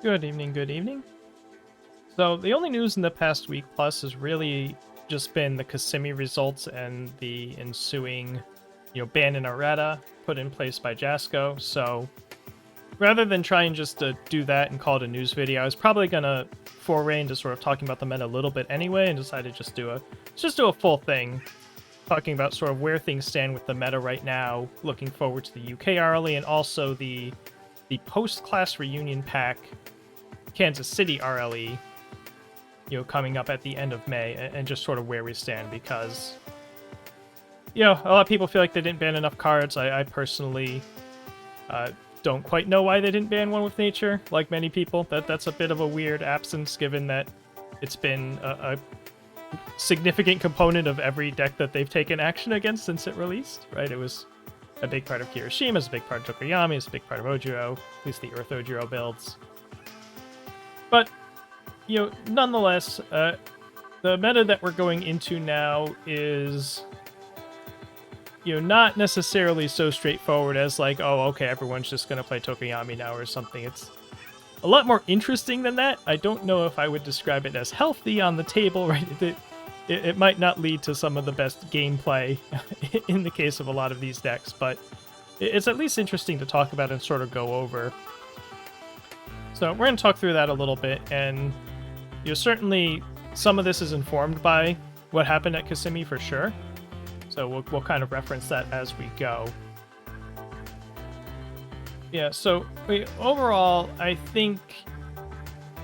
Good evening, good evening. So the only news in the past week plus has really just been the Kissimmee results and the ensuing, ban in errata put in place by Jasco. So rather than trying just to do that and call it a news video, I was probably gonna foray into sort of talking about the meta a little bit anyway, and decided to just do a full thing, talking about sort of where things stand with the meta right now, looking forward to the UK RLE, and also the post-class reunion pack Kansas City RLE, coming up at the end of May, and just sort of where we stand, because, a lot of people feel like they didn't ban enough cards. I personally don't quite know why they didn't ban One with Nature, like many people. That's a bit of a weird absence, given that it's been a significant component of every deck that they've taken action against since it released, right? It was a big part of Kirishima, it's a big part of Tokoyami, it's a big part of Ojiro, at least the Earth Ojiro builds. But, nonetheless, the meta that we're going into now is, not necessarily so straightforward as like, oh, okay, everyone's just going to play Tokoyami now or something. It's a lot more interesting than that. I don't know if I would describe it as healthy on the table, right? It might not lead to some of the best gameplay in the case of a lot of these decks, but it's at least interesting to talk about and sort of go over. So we're going to talk through that a little bit, and certainly some of this is informed by what happened at Kissimmee for sure. So we'll kind of reference that as we go. Yeah, so overall, I think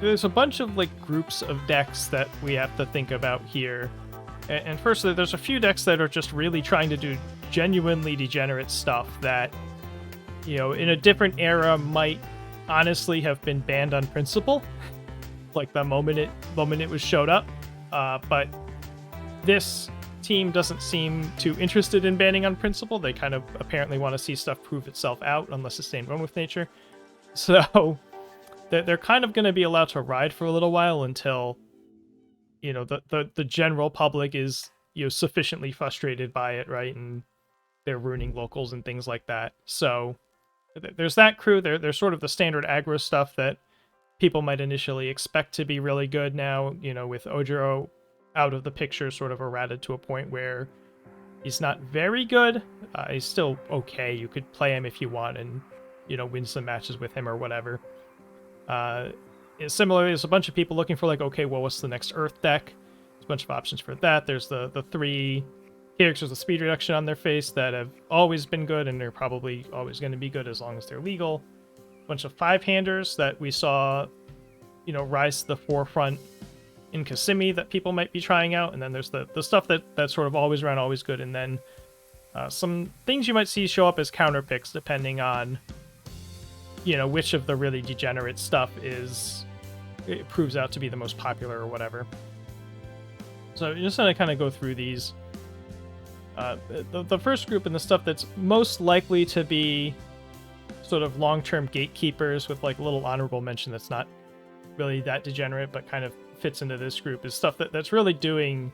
there's a bunch of groups of decks that we have to think about here. And firstly, there's a few decks that are just really trying to do genuinely degenerate stuff that, in a different era might honestly have been banned on principle, like the moment it was showed up. But this team doesn't seem too interested in banning on principle. They kind of apparently want to see stuff prove itself out, unless it's staying One with Nature. So they're kind of going to be allowed to ride for a little while until, the general public is, sufficiently frustrated by it, right? And they're ruining locals and things like that. So there's that crew. They're sort of the standard aggro stuff that people might initially expect to be really good now, with Ojiro out of the picture, sort of errated to a point where he's not very good. He's still okay. You could play him if you want and, win some matches with him or whatever. Similarly, there's a bunch of people looking for okay, well, what's the next Earth deck? There's a bunch of options for that. There's the three characters with speed reduction on their face that have always been good, and they're probably always going to be good as long as they're legal. A bunch of five-handers that we saw, rise to the forefront in Kissimmee that people might be trying out, and then there's the stuff that's sort of always around, always good, and then some things you might see show up as counter picks depending on, which of the really degenerate stuff it proves out to be the most popular or whatever. So you're just going to kind of go through these. The first group and the stuff that's most likely to be sort of long-term gatekeepers with a little honorable mention that's not really that degenerate but kind of fits into this group is stuff that's really doing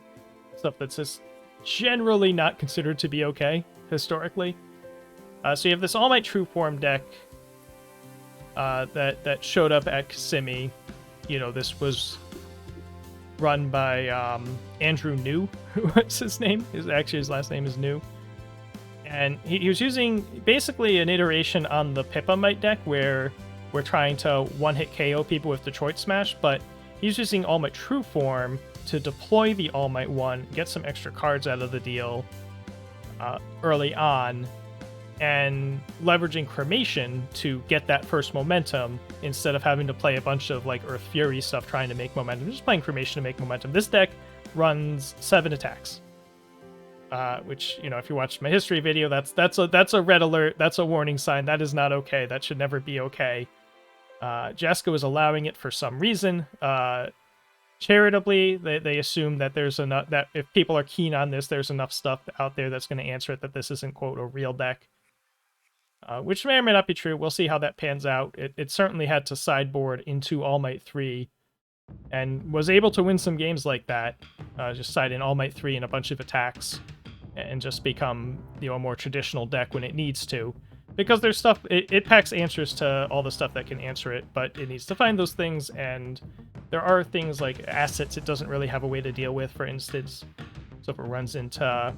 stuff that's just generally not considered to be okay historically. So you have this All Might True Form deck that showed up at Kissimmee. This was run by Andrew New. What's his name? His last name is New. And he was using basically an iteration on the Pippa Might deck where we're trying to one-hit KO people with Detroit Smash, but he's using All Might True Form to deploy the All Might 1, get some extra cards out of the deal early on, and leveraging Cremation to get that first momentum instead of having to play a bunch of Earth Fury stuff trying to make momentum. Just playing Cremation to make momentum. This deck runs 7 attacks, which, if you watched my history video, that's a red alert. That's a warning sign. That is not okay. That should never be okay. Jasco is allowing it for some reason. Charitably, they assume that there's enough, that if people are keen on this, there's enough stuff out there that's going to answer it, that this isn't, quote, a real deck. Which may or may not be true. We'll see how that pans out. It certainly had to sideboard into All Might 3 and was able to win some games like that. Just side in All Might 3 and a bunch of attacks and just become, a more traditional deck when it needs to. because there's stuff, it packs answers to all the stuff that can answer it, but it needs to find those things, and there are things like assets it doesn't really have a way to deal with, for instance. So if it runs into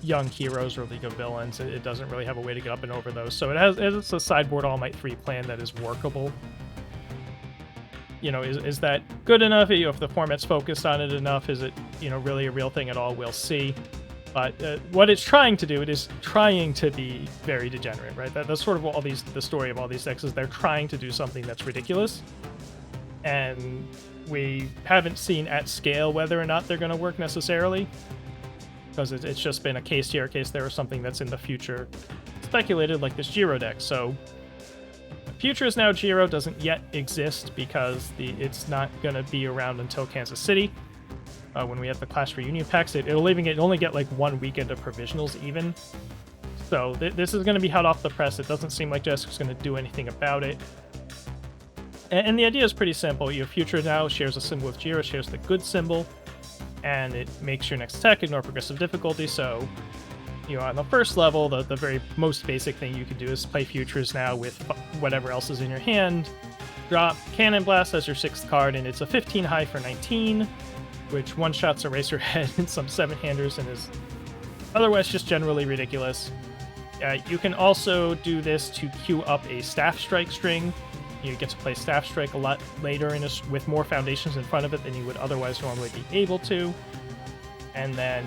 young heroes or League of Villains, it doesn't really have a way to get up and over those. So it's a sideboard All Might 3 plan that is workable. You know, is that good enough? You know, if the format's focused on it enough, is it, you know, really a real thing at all? We'll see. But what it's trying to do, it is trying to be very degenerate, right? That's sort of the story of all these decks, is they're trying to do something that's ridiculous. And we haven't seen at scale whether or not they're going to work necessarily, because it's just been a case here, a case there, or something that's in the future speculated, like this Jiro deck. So Future is Now Jiro doesn't yet exist because it's not going to be around until Kansas City. When we have the Clash Reunion packs, it'll only get like 1 weekend of provisionals even. So this is going to be hot off the press. It doesn't seem like Jessica's going to do anything about it. And the idea is pretty simple. Your Future Now shares a symbol with Jiro, shares the good symbol, and it makes your next attack ignore progressive difficulty. So, you know, on the first level, the very most basic thing you can do is play Futures Now with whatever else is in your hand. Drop Cannon Blast as your 6th card, and it's a 15 high for 19. Which one-shots Eraserhead and some 7-handers and is otherwise just generally ridiculous. You can also do this to queue up a Staff Strike string. You get to play Staff Strike a lot later with more foundations in front of it than you would otherwise normally be able to. And then,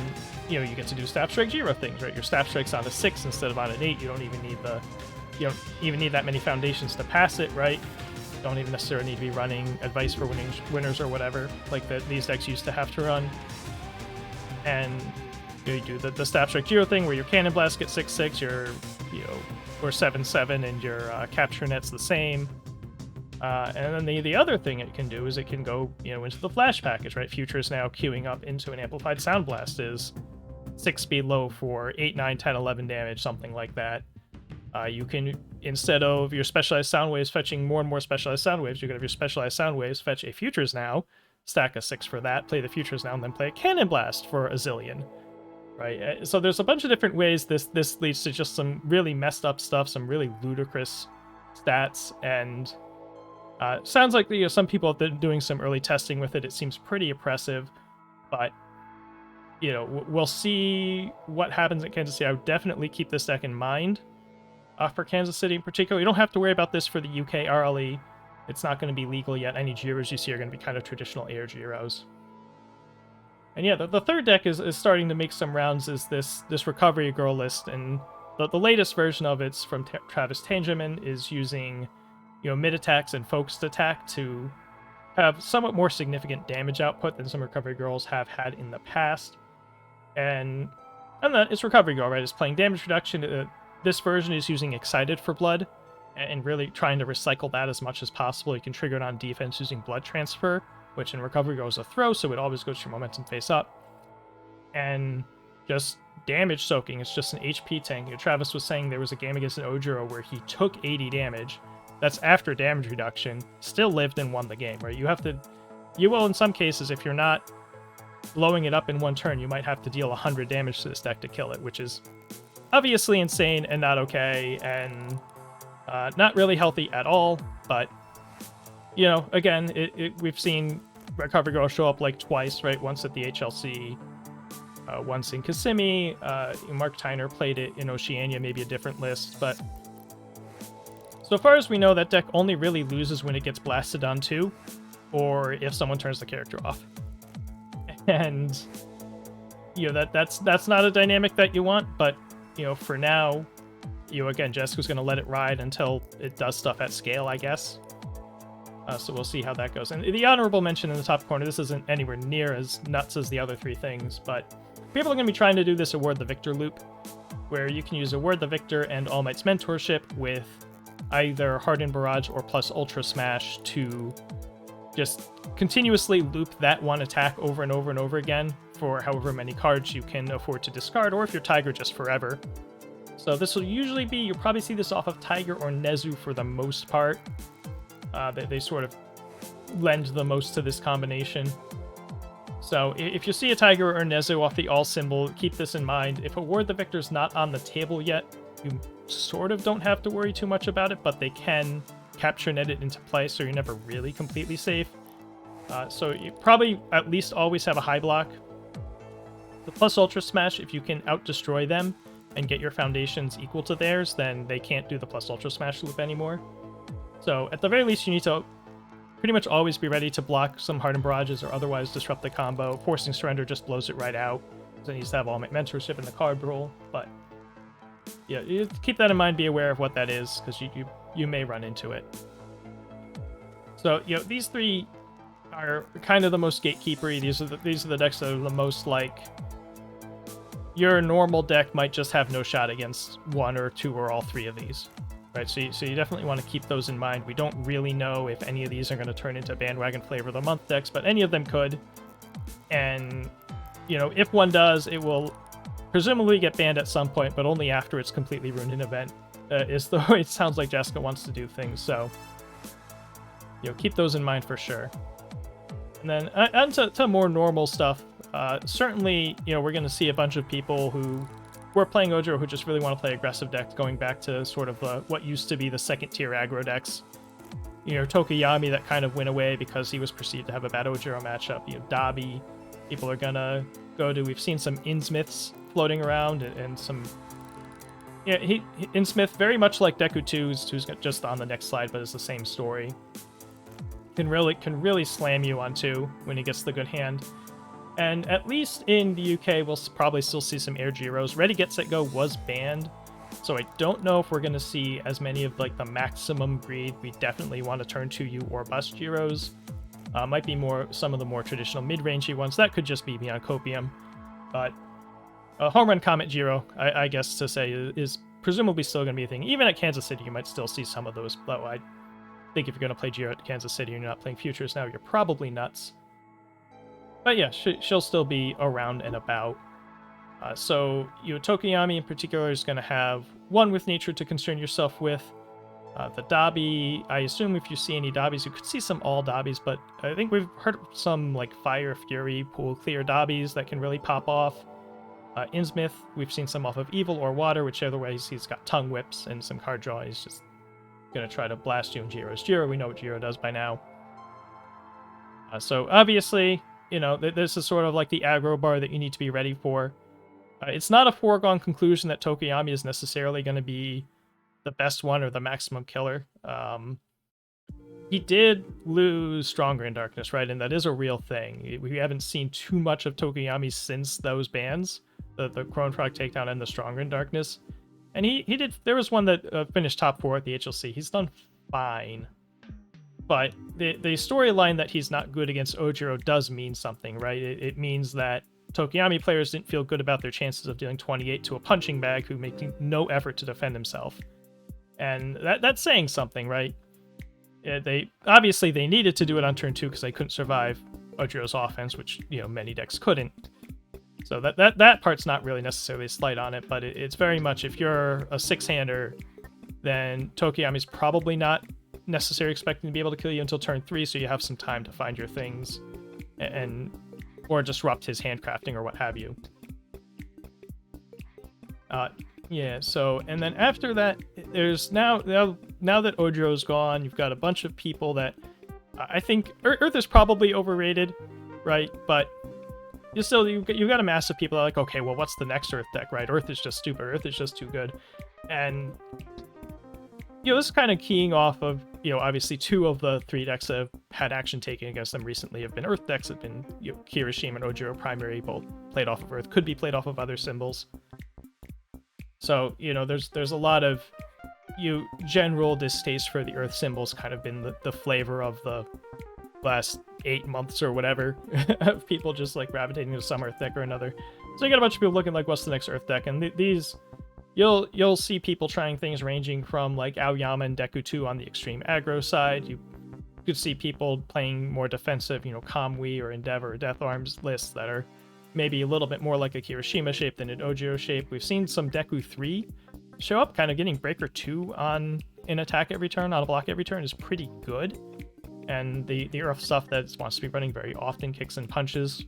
you know, you get to do Staff Strike Jiro things, right? Your Staff Strike's on a 6 instead of on an 8. You don't even need that many foundations to pass it, right? Don't even necessarily need to be running Advice for Winners or whatever, like these decks used to have to run. And you do the Staff Strike Jiro thing, where your Cannon Blast gets 6/6, or 7/7, and your Capture Net's the same. And then the other thing it can do is it can go, you know, into the Flash package, right? Future is Now queuing up into an Amplified Sound Blast is 6 speed low for 8, 9, 10, 11 damage, something like that. You can, instead of your Specialized Sound Waves fetching more and more Specialized Sound Waves, you can have your Specialized Sound Waves fetch a Futures Now, stack a 6 for that, play the Futures Now, and then play a Cannon Blast for a zillion. Right? So there's a bunch of different ways this leads to just some really messed up stuff, some really ludicrous stats, and sounds like, you know, some people have been doing some early testing with it. It seems pretty oppressive, but, you know, we'll see what happens at Kansas City. I would definitely keep this deck in mind. For Kansas City in particular, you don't have to worry about this for the UK RLE. It's not going to be legal yet. Any Giros you see are going to be kind of traditional air Giros. And yeah, the third deck is starting to make some rounds, is this Recovery Girl list, and the latest version of it's from Travis Tangeman, is using, you know, mid attacks and focused attack to have somewhat more significant damage output than some Recovery Girls have had in the past. And that it's Recovery Girl, right? It's playing damage reduction. This version is using Excited for Blood, and really trying to recycle that as much as possible. You can trigger it on defense using Blood Transfer, which in Recovery goes a throw, so it always goes to your momentum face up. And just damage soaking, it's just an HP tank. You know, Travis was saying there was a game against an Ojiro where he took 80 damage. That's after damage reduction, still lived and won the game, right? You will in some cases, if you're not blowing it up in one turn, you might have to deal 100 damage to this deck to kill it, which is obviously insane and not okay, and not really healthy at all. But, you know, again, we've seen Recovery Girl show up like twice, right? Once at the HLC, once in Kissimmee. Mark Tyner played it in Oceania, maybe a different list. But so far as we know, that deck only really loses when it gets blasted on 2, or if someone turns the character off. And, you know, that's not a dynamic that you want, but, you know, for now, you know, again, Jessica's going to let it ride until it does stuff at scale, I guess. So we'll see how that goes. And the honorable mention in the top corner, this isn't anywhere near as nuts as the other 3 things, but people are going to be trying to do this Award the Victor loop, where you can use Award the Victor and All Might's Mentorship with either Hardened Barrage or plus Ultra Smash to just continuously loop that one attack over and over and over again for however many cards you can afford to discard, or if you're Tiger, just forever. So this will usually be, you'll probably see this off of Tiger or Nezu for the most part. They sort of lend the most to this combination. So if you see a Tiger or Nezu off the All symbol, keep this in mind. If Award the Victor's not on the table yet, you sort of don't have to worry too much about it, but they can capture net it into play, so you're never really completely safe. So you probably at least always have a high block. The plus Ultra Smash, if you can out-destroy them and get your foundations equal to theirs, then they can't do the plus Ultra Smash loop anymore. So at the very least, you need to pretty much always be ready to block some Hardened Barrages or otherwise disrupt the combo. Forcing Surrender just blows it right out. So it needs to have All Might Mentorship in the card roll, but yeah, you keep that in mind, be aware of what that is, because you may run into it. So, you know, these three are kind of the most gatekeepery. These are the decks that are the most like your normal deck might just have no shot against one or two or all three of these. Right, so you definitely want to keep those in mind. We don't really know if any of these are going to turn into bandwagon flavor of the month decks, but any of them could. And, you know, if one does, it will presumably get banned at some point, but only after it's completely ruined an event. Is the way it sounds like Jessica wants to do things. So, you know, keep those in mind for sure. And then on to more normal stuff. Certainly, you know, we're going to see a bunch of people who were playing Ojiro who just really want to play aggressive decks, going back to sort of what used to be the second tier aggro decks. You know, Tokuyami, that kind of went away because he was perceived to have a bad Ojiro matchup. You know, Dabi, people are gonna go to. We've seen some Innsmiths floating around and some. Yeah, Innsmith, very much like Deku 2's, who's just on the next slide, but it's the same story. Can really slam you on 2 when he gets the good hand. And at least in the UK, we'll probably still see some air Jiros. Ready, Get, Set, Go was banned, so I don't know if we're going to see as many of like the maximum greed. We definitely want to turn to you or bust Jiros. Might be some of the more traditional mid-rangey ones. That could just be Beyond Copium. But Home Run Comet Jiro, I guess to say, is presumably still going to be a thing. Even at Kansas City, you might still see some of those. Though I think if you're going to play Jiro at Kansas City and you're not playing Futures now, you're probably nuts. But yeah, she'll still be around and about. So, you know, Tokuyami in particular is going to have one with nature to concern yourself with. The Dabi, I assume if you see any Dabis, you could see some all Dabis, but I think we've heard some like Fire, Fury, Pool Clear Dabis that can really pop off. Innsmith, we've seen some off of Evil or Water, whichever way he's got Tongue Whips and some card draw. He's just going to try to blast you in Jiro's Jiro. We know what Jiro does by now. So obviously, you know, this is sort of like the aggro bar that you need to be ready for. It's not a foregone conclusion that Tokuyami is necessarily going to be the best one or the maximum killer. He did lose Stronger in Darkness, right? And that is a real thing. We haven't seen too much of Tokuyami since those bans, the Chrome Frog Takedown and the Stronger in Darkness. And he did. There was one that finished top 4 at the HLC. He's done fine. But the storyline that he's not good against Ojiro does mean something, right? It means that Tokuyami players didn't feel good about their chances of dealing 28 to a punching bag who making no effort to defend himself. And that's saying something, right? They obviously they needed to do it on turn 2 because they couldn't survive Ojiro's offense, which, you know, many decks couldn't. So that part's not really necessarily a slight on it, but it's very much if you're a 6-hander, then Tokuyami's probably not necessarily expecting to be able to kill you until turn 3, so you have some time to find your things or disrupt his handcrafting or what have you. Yeah, so, and then after that, there's now that Ojiro's gone, you've got a bunch of people that I think Earth is probably overrated, right? But you've got a mass of people that are like, okay, well, what's the next Earth deck, right? Earth is just stupid. Earth is just too good. And, you know, this is kind of keying off of, you know, obviously 2 of the 3 decks that have had action taken against them recently have been Earth decks, have been, you know, Kirishima and Ojiro primary, both played off of Earth, could be played off of other symbols. So, you know, there's a lot of general distaste for the Earth symbols, kind of been the flavor of the last 8 months or whatever of people just like gravitating to some Earth deck or another. So you got a bunch of people looking like, what's the next Earth deck? And these, you'll see people trying things ranging from like Aoyama and Deku 2 on the extreme aggro side. You could see people playing more defensive, you know, Kamui or Endeavor or Death Arms lists that are maybe a little bit more like a Kirishima shape than an Ojiro shape. We've seen some Deku 3 show up, kind of getting Breaker 2 on an attack every turn, on a block every turn is pretty good. And the Earth stuff that wants to be running very often, kicks and punches.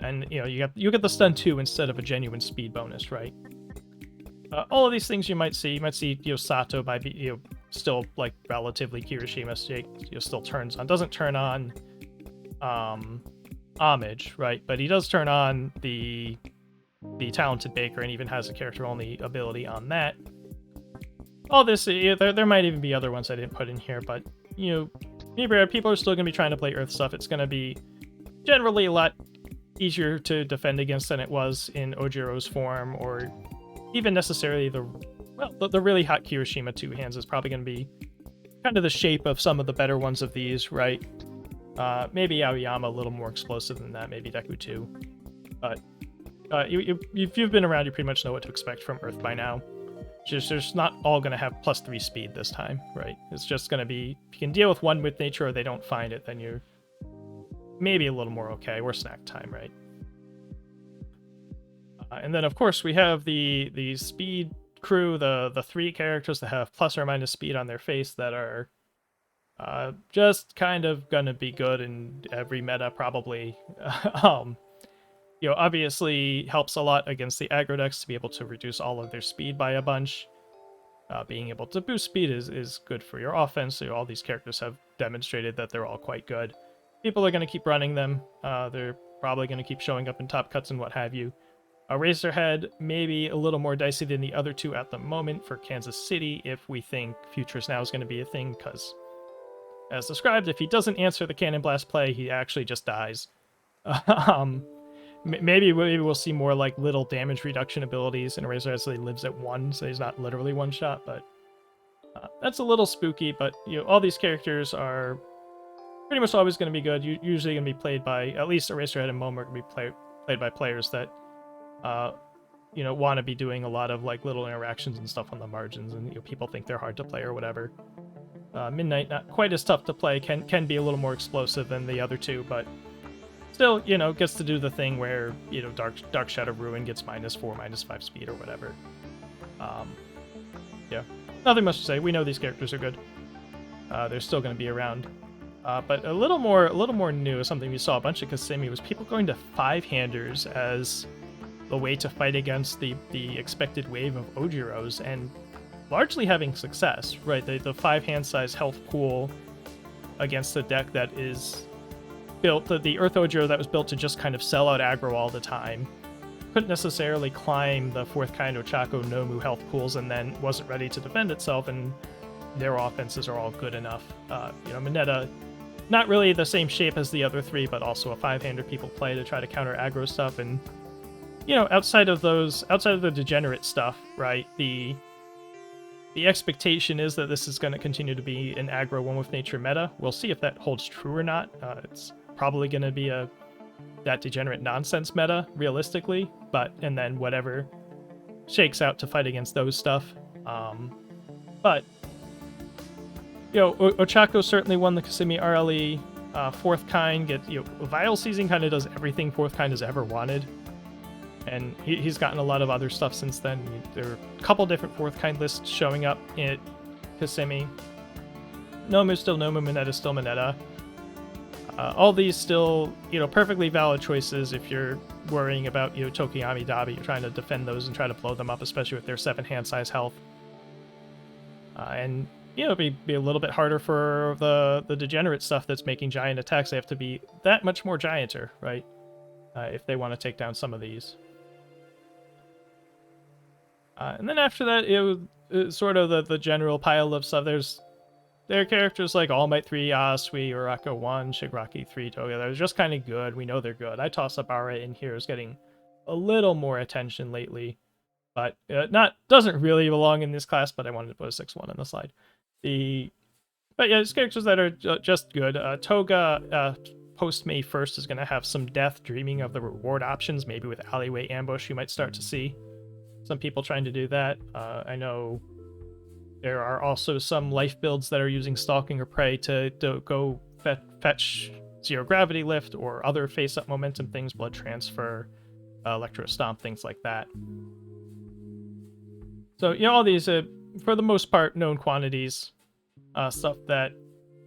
And, you know, you get the stun 2 instead of a genuine speed bonus, right? all of these things you might see. You might see, Sato by still like relatively Kirishima state, still turns on. Doesn't turn on homage, right? But he does turn on the talented baker, and even has a character only ability on that. All this, there might even be other ones I didn't put in here, but people are still going to be trying to play Earth stuff. It's going to be generally a lot easier to defend against than it was in Ojiro's form, or even necessarily the really hot Kirishima 2 hands is probably going to be kind of the shape of some of the better ones of these, right? Maybe Aoyama a little more explosive than that, maybe Deku 2. But if you've been around, you pretty much know what to expect from Earth by now. Just not all going to have +3 speed this time, right? It's just going to be, if you can deal with one with nature or they don't find it, then you're maybe a little more okay, or snack time, right? And then, of course, we have the speed crew, the 3 characters that have plus or minus speed on their face that are just kind of going to be good in every meta, probably. Obviously helps a lot against the aggro decks to be able to reduce all of their speed by a bunch. Being able to boost speed is good for your offense, so all these characters have demonstrated that they're all quite good. People are going to keep running them. They're probably going to keep showing up in top cuts and what have you. Razorhead, maybe a little more dicey than the other 2 at the moment for Kansas City, if we think Futures Now is going to be a thing, because, as described, if he doesn't answer the Cannon Blast play, he actually just dies. Maybe we'll see more like little damage reduction abilities in Razorhead, so he lives at 1, so he's not literally one shot, but that's a little spooky. But all these characters are pretty much always going to be good. Usually going to be played by, at least Razorhead and Momo are going to be played by players that want to be doing a lot of like little interactions and stuff on the margins, and people think they're hard to play or whatever. Midnight, not quite as tough to play, can be a little more explosive than the other 2, but still, gets to do the thing where, Dark Shadow Ruin gets -4, -5 speed or whatever. Yeah, nothing much to say. We know these characters are good. They're still going to be around. But a little more new, something we saw a bunch of Kasimi, was people going to 5-handers as a way to fight against the expected wave of Ojiros, and largely having success, right? The 5-hand size health pool against a deck that is built, the Earth Ojiro that was built to just kind of sell out aggro all the time, couldn't necessarily climb the 4th kind Ochako Nomu health pools, and then wasn't ready to defend itself, and their offenses are all good enough. Mineta, not really the same shape as the other 3, but also a 5-hander people play to try to counter aggro stuff, and outside of the Degenerate stuff, right, the expectation is that this is going to continue to be an aggro one with nature meta. We'll see if that holds true or not. It's probably going to be that Degenerate nonsense meta, realistically, and then whatever shakes out to fight against those stuff. But Ochako certainly won the Kasimi RLE. 4th kind Vile Season kind of does everything 4th kind has ever wanted, and he's gotten a lot of other stuff since then. There are a couple different 4th kind lists showing up in Kasimi. Nomu's still Nomu, Mineta's still Mineta. All these still, perfectly valid choices if you're worrying about, Tokiyami Dabi. You're trying to defend those and try to blow them up, especially with their 7-hand size health. And, it'd be a little bit harder for the Degenerate stuff that's making giant attacks. They have to be that much more gianter, right? If they want to take down some of these. And then after that, it's sort of the general pile of stuff. There are characters like All Might 3, Asui, Uraka 1, Shigaraki 3, Toga. They're just kind of good. We know they're good. I toss up Ara in here is getting a little more attention lately, but doesn't really belong in this class, but I wanted to put a 6-1 on the slide. But yeah, it's characters that are just good. Toga, post May 1st, is going to have some death, dreaming of the reward options. Maybe with Alleyway Ambush, you might start to see some people trying to do that. I know there are also some life builds that are using Stalking or Prey to go fetch Zero Gravity Lift or other face-up momentum things, Blood Transfer, Electro Stomp, things like that. So, all these, for the most part, known quantities. Stuff that,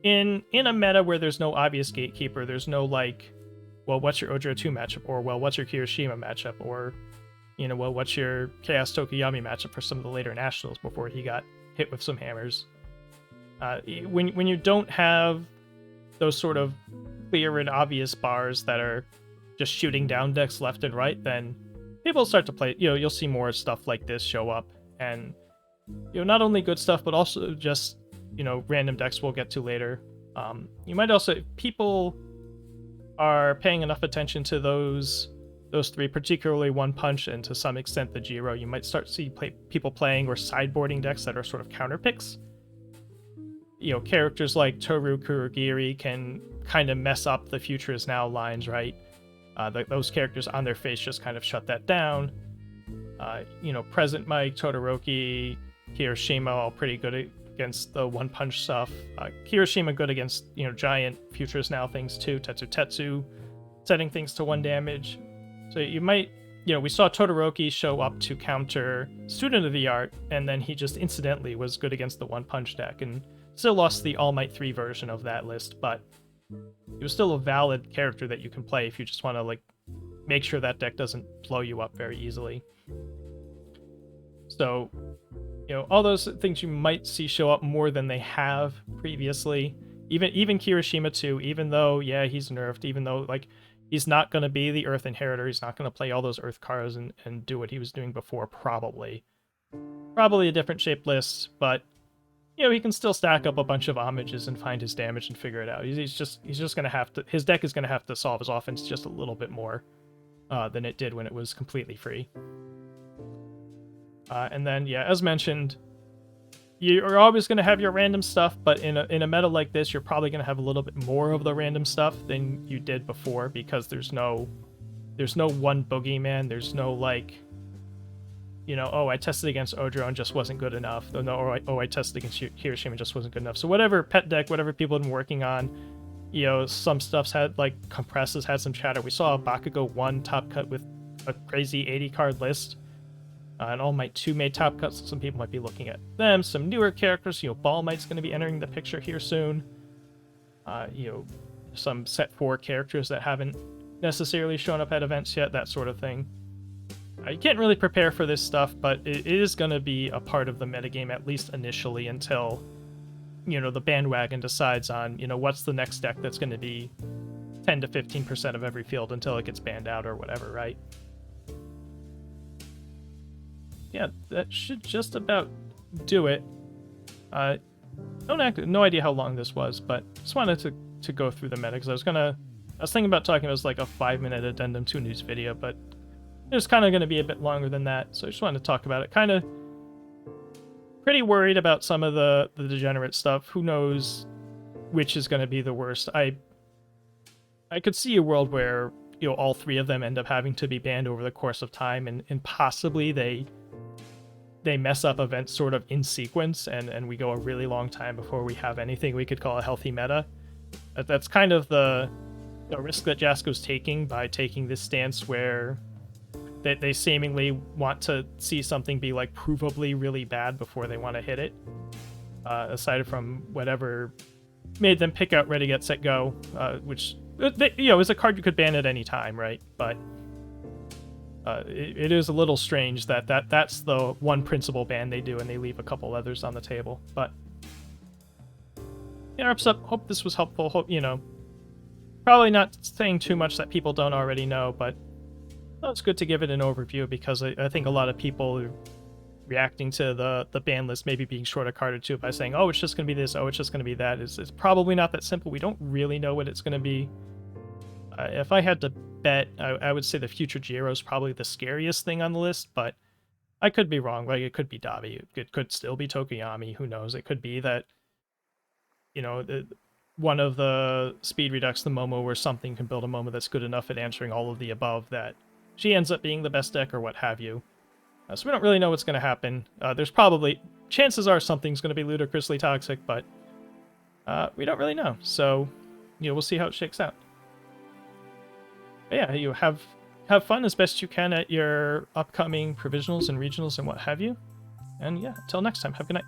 in a meta where there's no obvious gatekeeper, there's no, what's your Ojiro 2 matchup, or, what's your Kirishima matchup, or, you know, well, what's your Chaos Tokuyami matchup for some of the later nationals before he got hit with some hammers. When you don't have those sort of clear and obvious bars that are just shooting down decks left and right, then people start to play, you know, you'll see more stuff like this show up, and, you know, not only good stuff, but also just, you know, random decks we'll get to later. You might also, people are paying enough attention to those three, particularly One Punch and to some extent the Jiro, you might start to see people playing or sideboarding decks that are sort of counter picks. You know, characters like Toru Kurogiri can kind of mess up the Future Is Now lines, right? Those characters on their face just kind of shut that down. You know, Present Mike, Todoroki, Hiroshima, all pretty good against the One Punch stuff. Hiroshima good against, you know, giant Future Is Now things too. Tetsu, setting things to 1 damage. So you might, you know, we saw Todoroki show up to counter Student of the Art, and then he just incidentally was good against the One Punch deck, and still lost the All Might 3 version of that list, but it was still a valid character that you can play if you just want to, like, make sure that deck doesn't blow you up very easily. So, you know, all those things you might see show up more than they have previously. Even Kirishima too, even though, yeah, he's nerfed, even though, like, he's not going to be the Earth Inheritor, he's not going to play all those Earth cards and do what he was doing before, probably. Probably a different shaped list, but, you know, he can still stack up a bunch of homages and find his damage and figure it out. He's just going to have to, his deck is going to have to solve his offense just a little bit more than it did when it was completely free. And then, yeah, as mentioned, you're always going to have your random stuff, but in a meta like this, you're probably going to have a little bit more of the random stuff than you did before, because there's no one boogeyman. There's no, like, you know, oh, I tested against Ojiro and just wasn't good enough. No, or I tested against Hiroshima and just wasn't good enough. So whatever pet deck, whatever people have been working on, you know, some stuff's had, like, Compresses had some chatter. We saw a Bakugo 1 top cut with a crazy 80 card list. And All Might 2 made top cuts, so some people might be looking at them. Some newer characters, you know, Ball Might's going to be entering the picture here soon. You know, some set 4 characters that haven't necessarily shown up at events yet, that sort of thing. You can't really prepare for this stuff, but it is going to be a part of the metagame, at least initially, until, you know, the bandwagon decides on, you know, what's the next deck that's going to be 10 to 15% of every field until it gets banned out or whatever, right? Yeah, that should just about do it. No idea how long this was, but just wanted to go through the meta, because I was thinking about talking about like a 5-minute addendum to a news video, but it was kind of going to be a bit longer than that, so I just wanted to talk about it. Kind of pretty worried about some of the Degenerate stuff. Who knows which is going to be the worst? I could see a world where, you know, all 3 of them end up having to be banned over the course of time, and possibly they mess up events sort of in sequence, and we go a really long time before we have anything we could call a healthy meta. That's kind of the risk that Jasko's taking by taking this stance where they seemingly want to see something be, like, provably really bad before they want to hit it. Aside from whatever made them pick out Ready, Get, Set, Go, which, you know, is a card you could ban at any time, right? But it is a little strange that's the one principal ban they do, and they leave a couple others on the table. But yeah, wraps up. Hope this was helpful. Hope, you know, probably not saying too much that people don't already know, but it's good to give it an overview, because I think a lot of people are reacting to the ban list maybe being short a card or two by saying, oh, it's just going to be this, oh, it's just going to be that. It's probably not that simple. We don't really know what it's going to be. If I had to bet, I would say the Future Jiro is probably the scariest thing on the list, but I could be wrong. Like, it could be Davi, it could still be Tokuyami, who knows? It could be that, you know, one of the speed redux, the Momo, where something can build a Momo that's good enough at answering all of the above that she ends up being the best deck, or what have you. So we don't really know what's going to happen. There's probably, chances are something's going to be ludicrously toxic, but we don't really know. So, you know, we'll see how it shakes out. But yeah, you have fun as best you can at your upcoming provisionals and regionals and what have you. And yeah, until next time, have a good night.